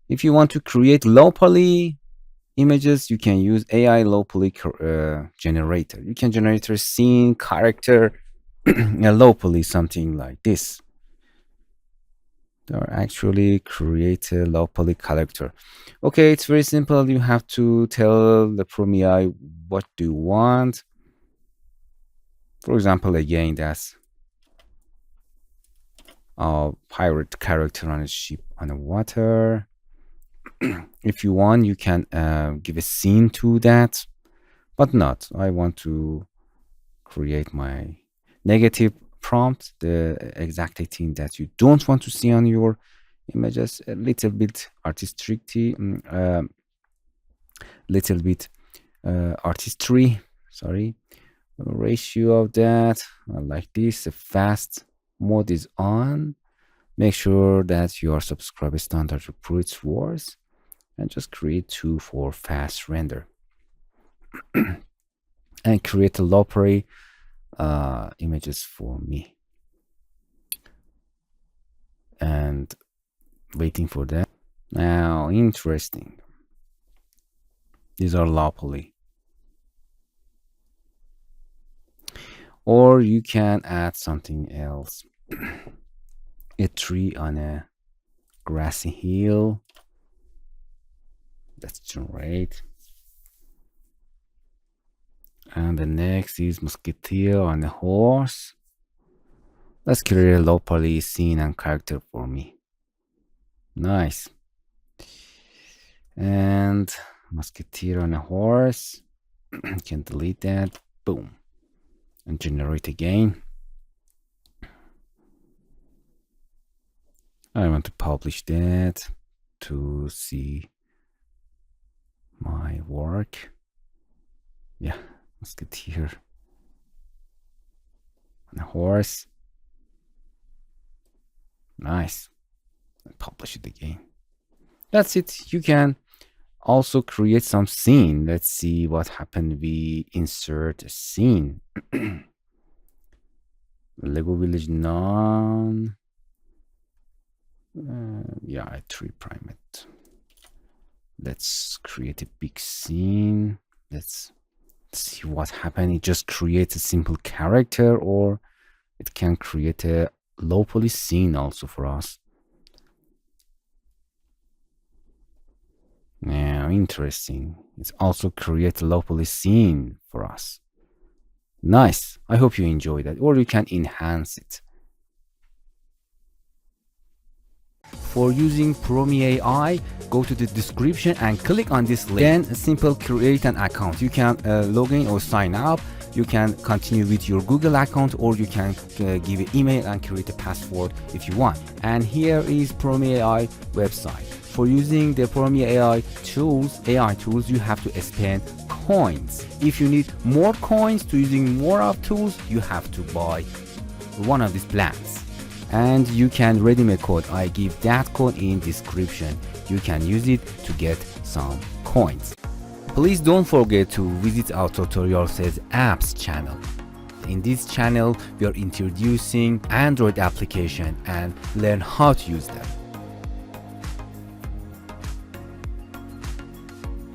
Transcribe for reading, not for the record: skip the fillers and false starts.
If you want to create low poly images, you can use AI low poly generator. You can generate a scene, character, low poly, something like this. Or actually create a low poly character. Okay, it's very simple. You have to tell the PromeAI what do you want. For example, again, that's a pirate character on a ship on the water. If you want, you can give a scene to that, but not. I want to create my negative prompt, the exact thing that you don't want to see on your images, a little bit artistry, little bit artistry, sorry, ratio of that, like this. The fast mode is on. Make sure that your subscriber standard reports words, and just create 2 for fast render. And create a low poly images for me. And waiting for that. Now, interesting. These are low poly. Or you can add something else. A tree on a grassy hill. Let's generate. And the next is musketeer on a horse. Let's create a low poly scene and character for me. Nice. And musketeer on a horse. Can delete that. Boom. And generate again. I want to publish that to see my work. Yeah, musketeer on a horse. Nice. And publish it again. That's it. You can also create some scene. Let's see what happened. We insert a scene. Lego Village none. Yeah, I 3 prime it. Let's create a big scene. Let's see what happened. It just creates a simple character, or it can create a low poly scene also for us. Now, interesting. It's also create a low poly scene for us. Nice. I hope you enjoyed that, or you can enhance it. For using PromeAI, go to the description and click on this link. Then simple create an account. You can log in or sign up. You can continue with your Google account, or you can give an email and create a password if you want. And here is PromeAI website. For using the PromeAI tools, AI tools, you have to spend coins. If you need more coins to using more of tools, you have to buy one of these plans. And you can redeem a code. I give that code in description. You can use it to get some coins. Please don't forget to visit our TutorialCells apps channel. In this channel, we are introducing Android application and learn how to use them.